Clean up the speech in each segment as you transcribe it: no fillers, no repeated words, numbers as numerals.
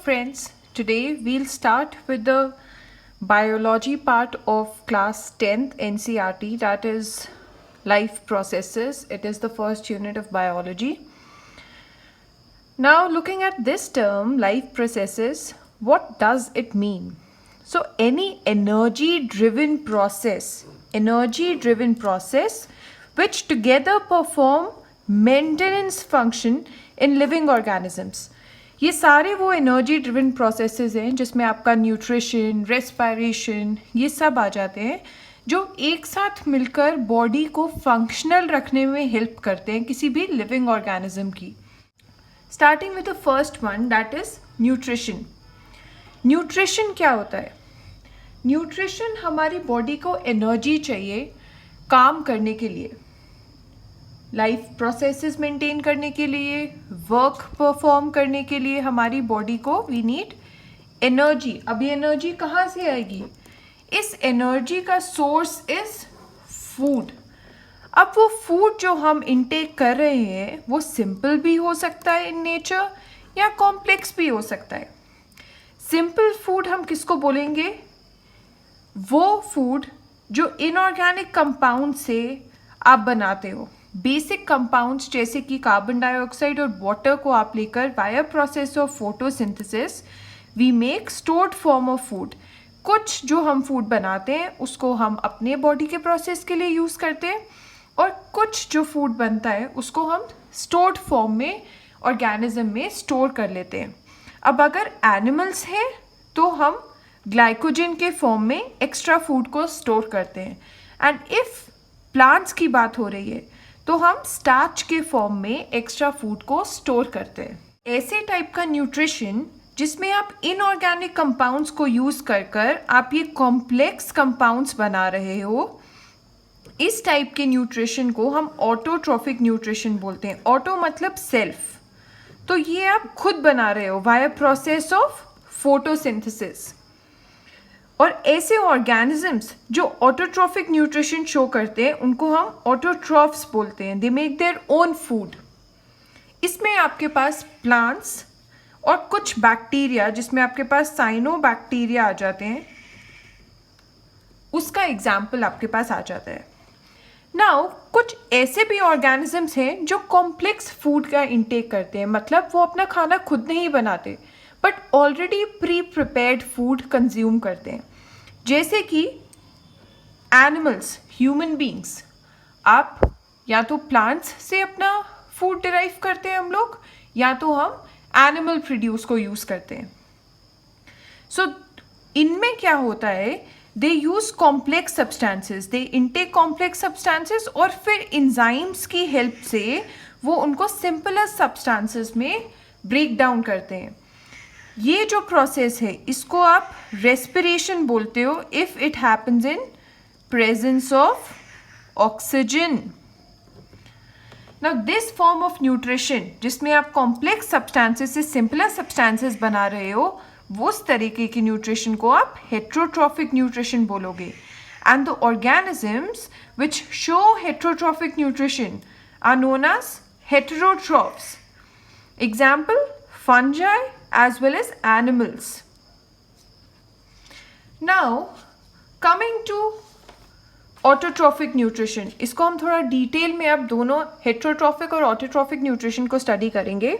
friends, today we'll start with the biology part of class 10th NCERT, that is life processes. It is the first unit of biology. Now looking at this term, life processes, what does it mean? So any energy driven process which together perform maintenance function in living organisms. ये सारे वो energy driven processes हैं जिसमें आपका nutrition, respiration ये सब आ जाते हैं, जो एक साथ मिलकर बॉडी को फंक्शनल रखने में हेल्प करते हैं किसी भी लिविंग ऑर्गेनिज्म की. Starting with the first one, that is nutrition. Nutrition क्या होता है? न्यूट्रिशन हमारी बॉडी को एनर्जी चाहिए काम करने के लिए, लाइफ प्रोसेसेस मेंटेन करने के लिए, वर्क परफॉर्म करने के लिए हमारी बॉडी को वी नीड एनर्जी. अब ये एनर्जी कहाँ से आएगी? इस एनर्जी का सोर्स इज फूड. अब वो फूड जो हम इनटेक कर रहे हैं वो सिंपल भी हो सकता है इन नेचर या कॉम्प्लेक्स भी हो सकता है. सिंपल फूड हम किसको बोलेंगे? वो फूड जो इनऑर्गेनिक कंपाउंड से आप बनाते हो. बेसिक कंपाउंड्स जैसे कि कार्बन डाइऑक्साइड और वाटर को आप लेकर via process of photosynthesis we make stored form of food. कुछ जो हम फूड बनाते हैं उसको हम अपने बॉडी के प्रोसेस के लिए यूज़ करते हैं और कुछ जो फूड बनता है उसको हम स्टोर्ड फॉर्म में ऑर्गेनिज्म में स्टोर कर लेते हैं. अब अगर एनिमल्स हैं तो हम ग्लाइकोजन के फॉर्म में एक्स्ट्रा फूड को स्टोर करते हैं. एंड इफ़ प्लांट्स की बात हो रही है तो हम स्टार्च के फॉर्म में एक्स्ट्रा फूड को स्टोर करते हैं. ऐसे टाइप का न्यूट्रिशन जिसमें आप इनऑर्गेनिक कंपाउंड्स को यूज़ कर आप ये कॉम्प्लेक्स कंपाउंड्स बना रहे हो, इस टाइप के न्यूट्रिशन को हम ऑटोट्रॉफिक न्यूट्रिशन बोलते हैं. ऑटो मतलब सेल्फ, तो ये आप खुद बना रहे हो वाया प्रोसेस ऑफ फोटोसिंथेसिस. और ऐसे ऑर्गेनिजम्स जो ऑटोट्रॉफिक न्यूट्रिशन शो करते हैं उनको हम ऑटोट्रॉफ्स बोलते हैं. They make their own food. इसमें आपके पास प्लांट्स और कुछ बैक्टीरिया जिसमें आपके पास साइनोबैक्टीरिया आ जाते हैं, उसका एग्जाम्पल आपके पास आ जाता है. नाउ कुछ ऐसे भी ऑर्गेनिजम्स हैं जो कॉम्प्लेक्स फूड का इंटेक करते हैं, मतलब वो अपना खाना खुद नहीं बनाते but already pre prepared food consume करते हैं. जैसे कि एनिमल्स, ह्यूमन बींग्स, आप या तो प्लांट्स से अपना फूड डिराइव करते हैं हम लोग, या तो हम एनिमल प्रोड्यूस को यूज़ करते हैं. सो इनमें क्या होता है, दे यूज़ कॉम्प्लेक्स सब्सटेंसेस, दे इनटेक कॉम्प्लेक्स सब्सटेंसेस और फिर इंजाइम्स की हेल्प से वो उनको सिंपलर सब्सटेंसेस में ब्रेक डाउन करते हैं. ये जो प्रोसेस है इसको आप रेस्पिरेशन बोलते हो if it happens in presence of oxygen. Now this form of nutrition जिसमें आप कॉम्प्लेक्स सब्सटेंसेस से सिंपलर सब्सटेंसेस बना रहे हो, वो उस तरीके की न्यूट्रिशन को आप हेट्रोट्रॉफिक न्यूट्रिशन बोलोगे. And the organisms which show heterotrophic nutrition are known as heterotrophs. Example, fungi as well as animals. Now coming to autotrophic nutrition, इसको हम थोड़ा डिटेल में अब दोनों हेट्रोट्रॉफिक और ऑटोट्रॉफिक न्यूट्रिशन को स्टडी करेंगे.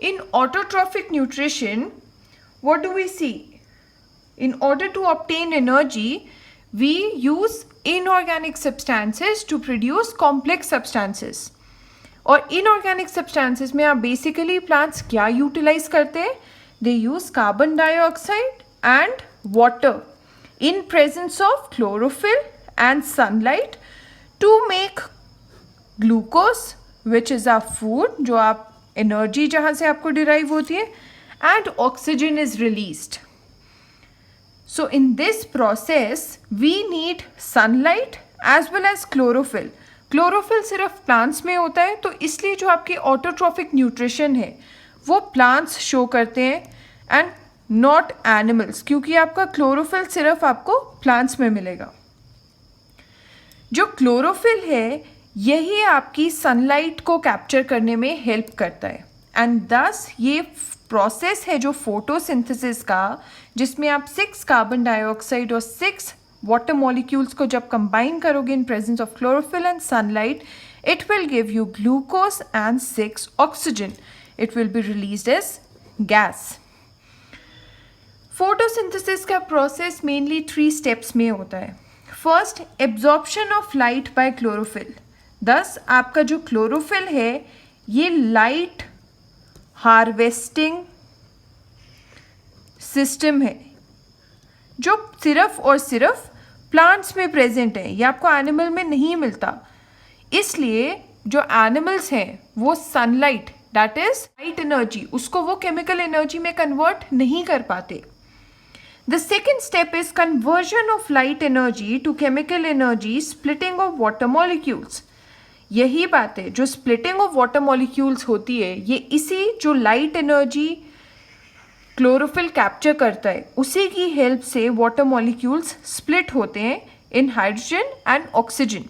In autotrophic nutrition, what do we see? In order to obtain energy, we use inorganic substances to produce complex substances. और इनऑर्गेनिक सब्सटेंसेस में आप बेसिकली प्लांट्स क्या यूटिलाइज करते हैं? They use carbon dioxide and water in presence of chlorophyll and sunlight to make glucose which is a food, जो आप energy जहाँ से आपको डिराइव होती है, and oxygen is released. So in this process we need sunlight as well as chlorophyll. Chlorophyll सिर्फ plants में होता है, तो इसलिए जो आपकी ऑटोट्रॉफिक न्यूट्रिशन है वो प्लांट्स शो करते हैं एंड नॉट एनिमल्स, क्योंकि आपका क्लोरोफिल सिर्फ आपको प्लांट्स में मिलेगा. जो क्लोरोफिल है यही आपकी सनलाइट को कैप्चर करने में हेल्प करता है एंड दस ये प्रोसेस है जो फोटोसिंथेसिस का, जिसमें आप 6 कार्बन डाइऑक्साइड और 6 वाटर मॉलिक्यूल्स को जब कंबाइन करोगे इन presence of chlorophyll and sunlight, it will give you glucose and 6 oxygen. It will be released as gas. Photosynthesis का प्रोसेस मेनली 3 स्टेप्स में होता है. First, absorption of light by chlorophyll. दस आपका जो क्लोरोफिल है ये लाइट हार्वेस्टिंग सिस्टम है जो सिर्फ और सिर्फ प्लांट्स में प्रेजेंट है. ये आपको एनिमल में नहीं मिलता. इसलिए जो एनिमल्स हैं वो sunlight, that is light energy, उसको वो केमिकल एनर्जी में कन्वर्ट नहीं कर पाते. The second step is conversion of light energy to chemical energy, splitting of water molecules. यही बात है, जो स्प्लिटिंग ऑफ वाटर मॉलिक्यूल्स होती है ये इसी जो लाइट एनर्जी क्लोरोफिल कैप्चर करता है उसी की हेल्प से वाटर मॉलिक्यूल्स स्प्लिट होते हैं in hydrogen and oxygen.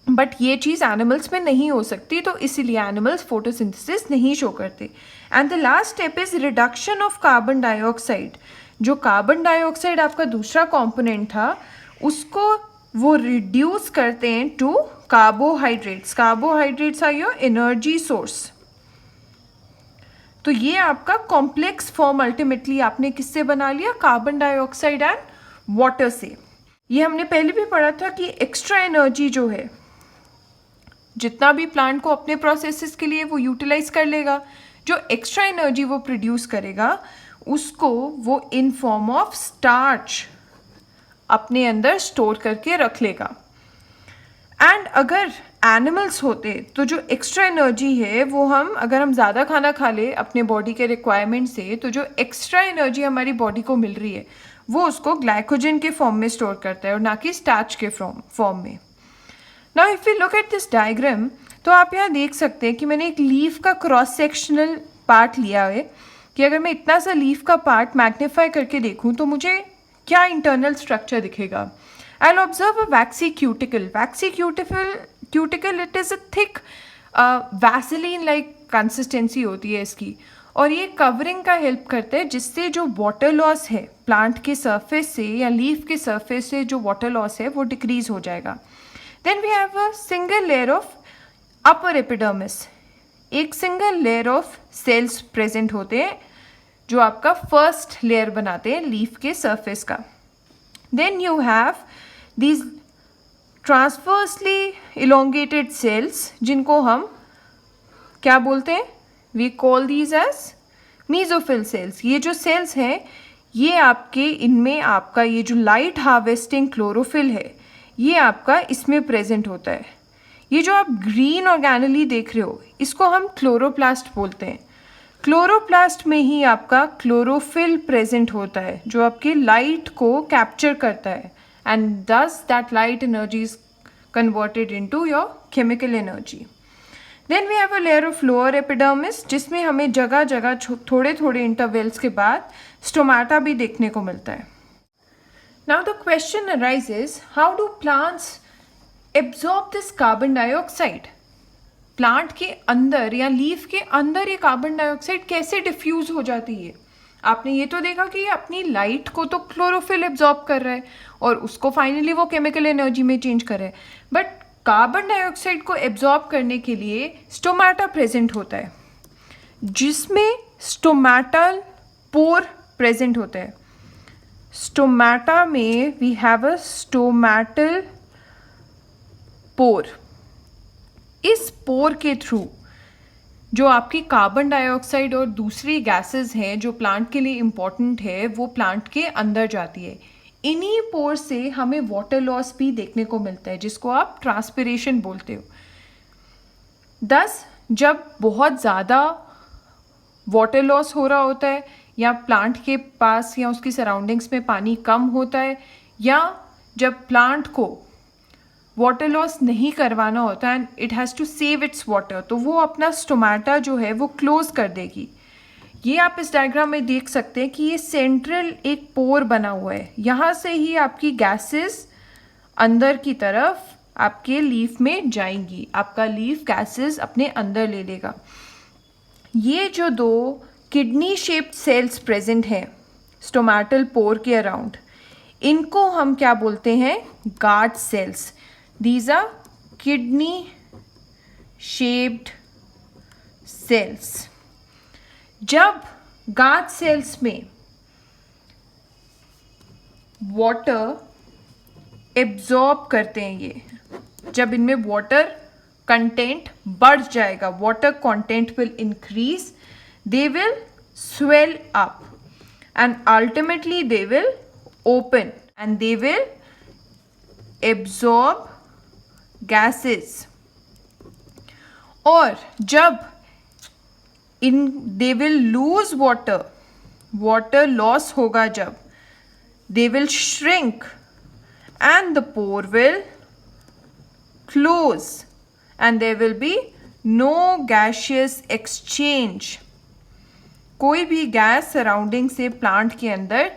But ये चीज़ एनिमल्स में नहीं हो सकती, तो इसीलिए एनिमल्स फोटोसिंथेसिस नहीं शो करते. And the last step is reduction of carbon dioxide. जो कार्बन डाइऑक्साइड आपका दूसरा कंपोनेंट था उसको वो रिड्यूस करते हैं to carbohydrates. Carbohydrates are your energy source. तो ये आपका कॉम्प्लेक्स फॉर्म अल्टीमेटली आपने किससे बना लिया? कार्बन डाइऑक्साइड एंड वाटर से. ये हमने पहले भी पढ़ा था कि एक्स्ट्रा एनर्जी जो है, जितना भी प्लांट को अपने प्रोसेसेस के लिए वो यूटिलाइज कर लेगा, जो एक्स्ट्रा एनर्जी वो प्रोड्यूस करेगा उसको वो इन फॉर्म ऑफ स्टार्च अपने अंदर स्टोर करके रख लेगा. एंड अगर एनिमल्स होते तो जो एक्स्ट्रा एनर्जी है वो अगर हम ज़्यादा खाना खा ले अपने बॉडी के रिक्वायरमेंट से, तो जो एक्स्ट्रा एनर्जी हमारी बॉडी को मिल रही है वो उसको ग्लाइकोजन के फॉर्म में स्टोर करता है और ना कि स्टार्च के फॉर्म में. Now if you look at this diagram, तो आप यहाँ देख सकते हैं कि मैंने एक लीफ का क्रॉस सेक्शनल पार्ट लिया है कि अगर मैं इतना सा लीफ का पार्ट मैग्नीफाई करके देखूँ तो मुझे क्या इंटरनल स्ट्रक्चर दिखेगा. I will observe a vaccine cuticle. Vaccine cuticle it is a thick Vaseline like consistency होती है इसकी, और ये कवरिंग का हेल्प करता है जिससे जो वाटर लॉस है प्लांट के सरफेस से या लीफ के सरफेस से जो वाटर लॉस है वो डिक्रीज हो जाएगा. Then we have a single layer of upper epidermis. एक single layer of cells present होते हैं जो आपका फर्स्ट लेयर बनाते हैं लीफ के सरफेस का. Then you have these transversely elongated cells जिनको हम क्या बोलते हैं? We call these as mesophyll cells. ये जो सेल्स हैं ये आपके इनमें आपका ये जो लाइट हार्वेस्टिंग क्लोरोफिल है ये आपका इसमें प्रेजेंट होता है. ये जो आप ग्रीन ऑर्गेनेली देख रहे हो इसको हम क्लोरोप्लास्ट बोलते हैं. क्लोरोप्लास्ट में ही आपका क्लोरोफिल प्रेजेंट होता है जो आपके लाइट को कैप्चर करता है, and this that light energy is converted into your chemical energy. Then we have a layer of lower epidermis जिसमें हमें जगह जगह थोड़े थोड़े इंटरवल्स के बाद स्टोमाटा भी देखने को मिलता है. Now the question arises, how do plants absorb this carbon dioxide? Plant के अंदर या लीफ के अंदर ये कार्बन डाइऑक्साइड कैसे डिफ्यूज हो जाती है? आपने ये तो देखा कि ये अपनी लाइट को तो क्लोरोफिल एब्जॉर्ब कर रहा है और उसको फाइनली वो केमिकल एनर्जी में चेंज कर रहा है, बट कार्बन डाइऑक्साइड को एब्जॉर्ब करने के लिए स्टोमाटा प्रेजेंट होता है जिसमें स्टोमाटल पोर प्रेजेंट होता है. स्टोमाटा में वी हैव अ स्टोमाटल पोर. इस पोर के थ्रू जो आपकी कार्बन डाइऑक्साइड और दूसरी गैसेस हैं जो प्लांट के लिए इम्पॉर्टेंट है वो प्लांट के अंदर जाती है. इन्हीं पोर से हमें वाटर लॉस भी देखने को मिलता है जिसको आप ट्रांसपिरेशन बोलते हो. दस जब बहुत ज़्यादा वाटर लॉस हो रहा होता है या प्लांट के पास या उसकी सराउंडिंग्स में पानी कम होता है, या जब प्लांट को वाटर लॉस नहीं करवाना होता है and it has to save its water, तो वो अपना स्टोमाटा जो है वो क्लोज कर देगी. ये आप इस डायग्राम में देख सकते हैं कि ये सेंट्रल एक पोर बना हुआ है. यहाँ से ही आपकी गैसेस अंदर की तरफ आपके लीफ में जाएंगी, आपका लीफ गैसेस अपने अंदर ले लेगा. ये जो दो किडनी शेप्ड सेल्स प्रेजेंट हैं स्टोमेटल पोर के अराउंड, इनको हम क्या बोलते हैं? Guard cells. These are kidney shaped cells. जब गार्ड सेल्स में वाटर एब्जॉर्ब करते हैं, ये जब इनमें वाटर कंटेंट बढ़ जाएगा, water content will increase, they will swell up and ultimately they will open and they will absorb gases. और जब they will lose water loss होगा जब, they will shrink and the pore will close and there will be no gaseous exchange. कोई भी gas surrounding से plant के अंदर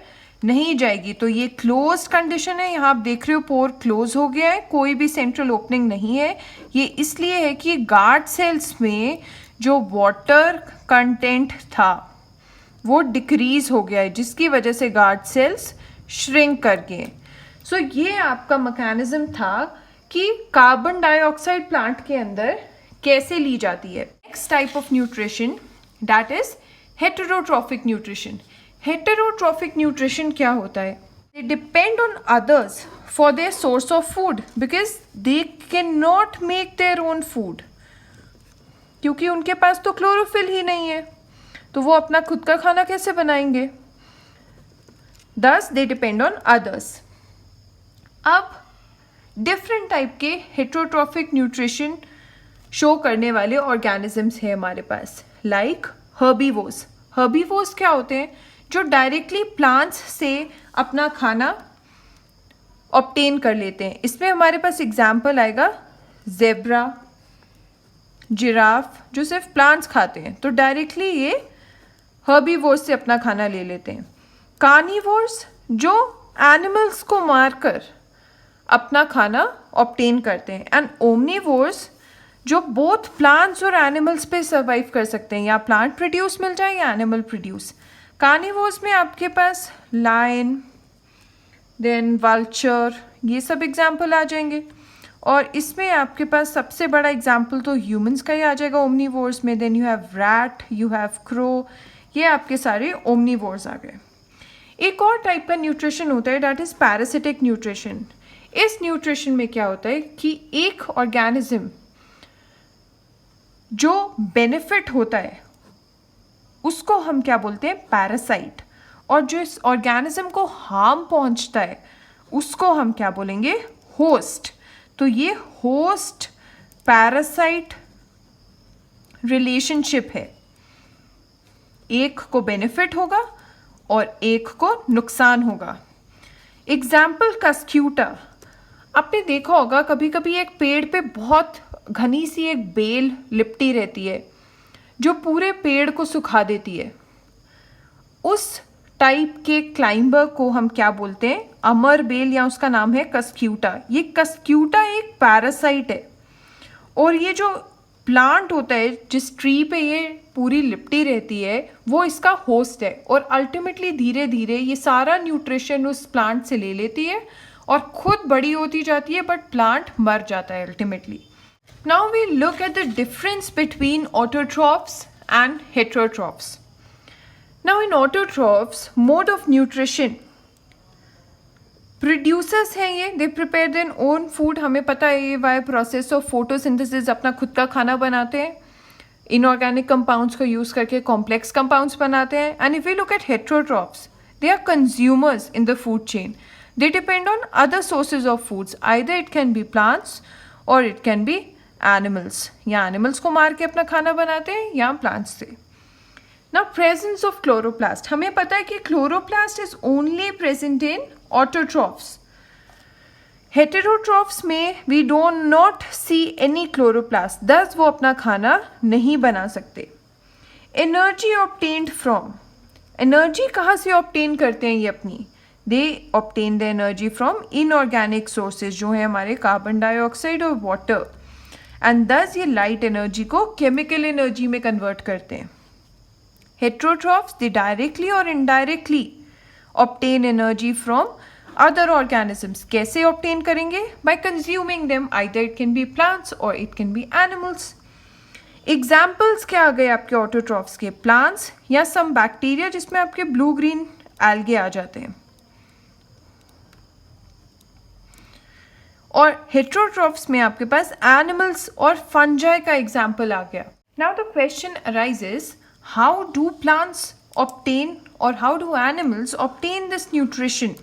नहीं जाएगी. तो ये क्लोज कंडीशन है. यहाँ आप देख रहे हो पोर क्लोज हो गया है, कोई भी सेंट्रल ओपनिंग नहीं है. ये इसलिए है कि गार्ड सेल्स में जो वाटर कंटेंट था वो डिक्रीज हो गया है, जिसकी वजह से गार्ड सेल्स श्रिंक कर गए. सो ये आपका मैकेनिज्म था कि कार्बन डाइऑक्साइड प्लांट के अंदर कैसे ली जाती है. Next type of nutrition that is heterotrophic nutrition. Heterotrophic nutrition क्या होता है? They depend on others for their source of food because they can not make their own food, क्योंकि उनके पास तो क्लोरोफिल ही नहीं है, तो वो अपना खुद का खाना कैसे बनाएंगे? दस दे डिपेंड ऑन अदर्स. अब डिफरेंट टाइप के हेटेरोट्रॉफिक न्यूट्रिशन शो करने वाले ऑर्गेनिजम्स हैं हमारे पास, लाइक हर्बीवोर्स. हर्बीवोर्स क्या होते हैं? जो डायरेक्टली प्लांट्स से अपना खाना ऑब्टेन कर लेते हैं. इसमें हमारे पास एग्जाम्पल आएगा जेब्रा, जिराफ, जो सिर्फ प्लांट्स खाते हैं, तो डायरेक्टली ये हर्बीवोर्स से अपना खाना ले लेते हैं. कार्निवोर्स जो एनिमल्स को मारकर अपना खाना ऑब्टेन करते हैं. एंड ओमनीवोर्स जो बोथ प्लांट्स और एनिमल्स पे सर्वाइव कर सकते हैं, या प्लांट प्रोड्यूस मिल जाए या एनिमल प्रोड्यूस. कार्निवोर्स में आपके पास लायन, देन वल्चर, ये सब एग्जाम्पल आ जाएंगे. और इसमें आपके पास सबसे बड़ा एग्जाम्पल तो ह्यूमंस का ही आ जाएगा ओमनीवोर्स में. Then you have rat, you have crow, ये आपके सारे ओमनीवोर्स आ गए. एक और टाइप का न्यूट्रिशन होता है दैट इज पैरासिटिक न्यूट्रिशन. इस न्यूट्रिशन में क्या होता है कि एक ऑर्गेनिज्म जो बेनिफिट होता है उसको हम क्या बोलते हैं? पैरासाइट. और जो इस ऑर्गेनिज्म को हार्म पहुंचता है उसको हम क्या बोलेंगे? होस्ट. तो ये होस्ट पैरासाइट रिलेशनशिप है, एक को बेनिफिट होगा और एक को नुकसान होगा. Example Cuscuta. आपने देखा होगा कभी कभी एक पेड़ पे बहुत घनी सी एक बेल लिपटी रहती है जो पूरे पेड़ को सुखा देती है. उस टाइप के क्लाइंबर को हम क्या बोलते हैं? अमर बेल, या उसका नाम है कस्क्यूटा. ये कस्क्यूटा एक पैरासाइट है और ये जो प्लांट होता है जिस ट्री पे ये पूरी लिपटी रहती है वो इसका होस्ट है. और अल्टीमेटली धीरे धीरे ये सारा न्यूट्रिशन उस प्लांट से ले लेती है और खुद बड़ी होती जाती है, बट प्लांट मर जाता है ultimately. Now we look at the difference between autotrophs and heterotrophs. Now in autotrophs, mode of nutrition, producers हैं ये, they prepare their own food. हमें पता है ये by process of photosynthesis अपना खुद का खाना बनाते हैं, inorganic compounds को use करके complex compounds बनाते हैं. And if we look at heterotrophs, they are consumers in the food chain. They depend on other sources of foods. Either it can be plants or it can be animals, या animals को मार के अपना खाना बनाते हैं या plants से. Now presence of chloroplast. हमें पता है कि chloroplast is only present in autotrophs. Heterotrophs में we don't not see any chloroplast, thus वो अपना खाना नहीं बना सकते. Energy obtained from. एनर्जी कहाँ से ऑब्टेन करते हैं ये अपनी? They obtain the energy from inorganic sources जो है हमारे कार्बन डाइऑक्साइड और वाटर. एंड दस ये लाइट एनर्जी को केमिकल एनर्जी में कन्वर्ट करते हैं. Heterotrophs, they directly or indirectly obtain energy from other organisms. कैसे obtain करेंगे? By consuming them. Either it can be plants or it can be animals. Examples क्या आ गए आपके autotrophs के? Plants या some bacteria जिसमें आपके blue green algae आ जाते हैं. और heterotrophs में आपके पास animals और fungi का example आ गया. Now the question arises, how do plants obtain or how do animals obtain this nutrition?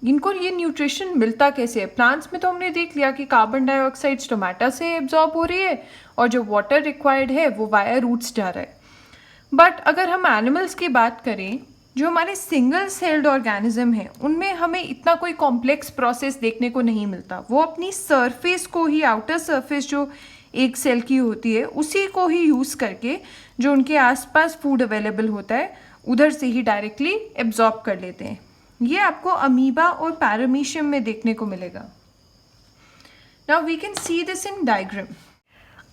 इनको ये न्यूट्रिशन मिलता कैसे है? प्लांट्स में तो हमने देख लिया कि कार्बन डाइऑक्साइड स्टोमेटा से एब्जॉर्ब हो रही है और जो वाटर रिक्वायर्ड है वो वाया रूट्स जा रहा है. बट अगर हम एनिमल्स की बात करें, जो हमारे सिंगल सेल्ड ऑर्गेनिज्म हैं उनमें हमें इतना कोई कॉम्प्लेक्स प्रोसेस देखने को नहीं मिलता. वो अपनी सरफेस को ही, आउटर सरफेस जो एक सेल की होती है, उसी को ही यूज़ करके जो उनके आसपास फूड अवेलेबल होता है उधर से ही डायरेक्टली एब्जॉर्ब कर लेते हैं. ये आपको अमीबा और पैरामीशियम में देखने को मिलेगा. Now we can see this in diagram.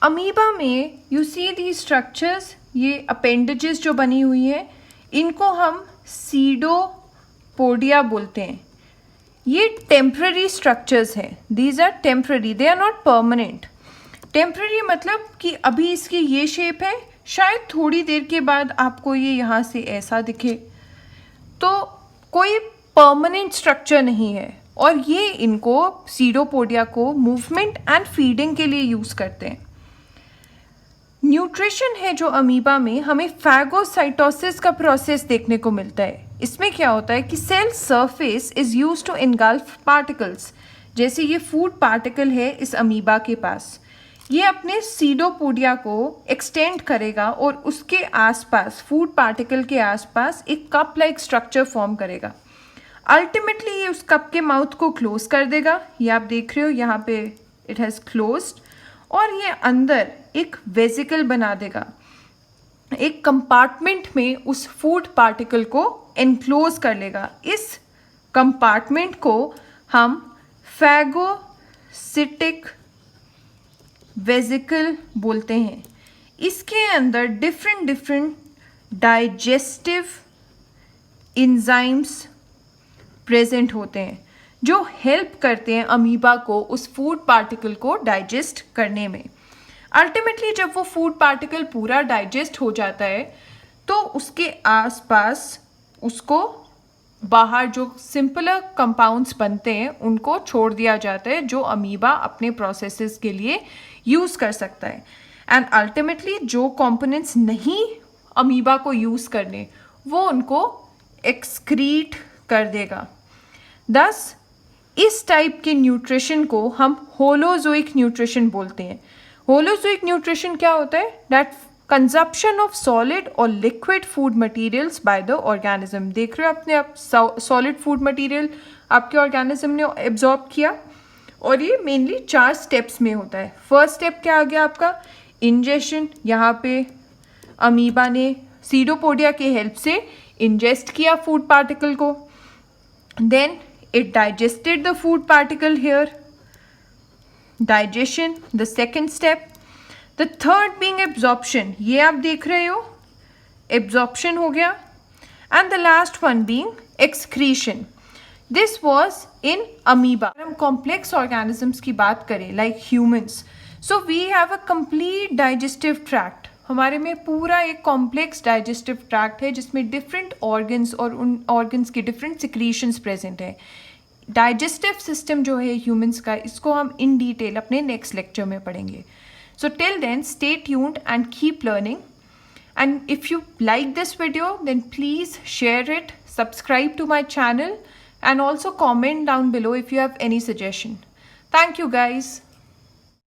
Amoeba में यू सी दी स्ट्रक्चर्स, ये अपेंडेजेस जो बनी हुई हैं, इनको हम सीडोपोडिया बोलते हैं. ये टेम्पररी स्ट्रक्चर्स हैं. These are temporary, they are not permanent. Temporary मतलब कि अभी इसकी ये शेप है, शायद थोड़ी देर के बाद आपको ये यहाँ से ऐसा दिखे, तो कोई परमानेंट स्ट्रक्चर नहीं है. और ये इनको सीडोपोडिया को मूवमेंट एंड फीडिंग के लिए यूज़ करते हैं. न्यूट्रिशन है जो अमीबा में, हमें फैगोसाइटोसिस का प्रोसेस देखने को मिलता है. इसमें क्या होता है कि cell surface is used to engulf particles. जैसे ये फूड पार्टिकल है इस अमीबा के पास, ये अपने सीडोपोडिया को एक्सटेंड करेगा और उसके आसपास, फूड पार्टिकल के आसपास एक कप लाइक स्ट्रक्चर फॉर्म करेगा. अल्टीमेटली ये उस कप के माउथ को क्लोज कर देगा. ये आप देख रहे हो यहाँ पे इट हैज़ क्लोज्ड. और ये अंदर एक वेसिकल बना देगा. एक कंपार्टमेंट में उस फूड पार्टिकल को एनक्लोज कर लेगा. इस कंपार्टमेंट को हम फैगोसिटिक वेसिकल बोलते हैं. इसके अंदर डिफरेंट डाइजेस्टिव इंजाइम्स प्रेजेंट होते हैं जो हेल्प करते हैं अमीबा को उस फूड पार्टिकल को डाइजेस्ट करने में. अल्टीमेटली जब वो फूड पार्टिकल पूरा डाइजेस्ट हो जाता है तो उसके आसपास उसको बाहर जो सिंपलर कंपाउंड्स बनते हैं उनको छोड़ दिया जाता है, जो अमीबा अपने प्रोसेसेस के लिए यूज़ कर सकता है. एंड अल्टीमेटली जो कंपोनेंट्स नहीं अमीबा को यूज़ करने, वो उनको एक्सक्रीट कर देगा. दस इस टाइप के न्यूट्रिशन को हम होलोजोइक न्यूट्रिशन बोलते हैं. होलोजोइक न्यूट्रिशन क्या होता है? दैट कंजप्शन ऑफ सॉलिड और liquid food materials by the organism. देख रहे हो अपने आप सॉलिड फूड मटेरियल आपके ऑर्गेनिज्म ने एब्जॉर्ब किया. और ये मेनली 4 स्टेप्स में होता है. फर्स्ट स्टेप क्या आ गया आपका? इंजेशन. यहाँ पे अमीबा ने सीडोपोडिया के हेल्प से इंजेस्ट किया फूड पार्टिकल को. Then it digested the food particle here. Digestion, the second step. The third being absorption. ये आप देख रहे हो, absorption हो गया. And the last one being excretion. This was in amoeba. हम complex organisms की बात करें like humans. So we have a complete digestive tract. हमारे में पूरा एक कॉम्प्लेक्स डाइजेस्टिव ट्रैक्ट है जिसमें डिफरेंट ऑर्गन्स और उन ऑर्गन्स की डिफरेंट सिक्रीशंस प्रेजेंट है. डाइजेस्टिव सिस्टम जो है ह्यूमंस का, इसको हम इन डिटेल अपने नेक्स्ट लेक्चर में पढ़ेंगे. So till then stay tuned and keep learning. And if you like this video then please share it, subscribe to my channel, and also comment down below if you have any suggestion. Thank you guys.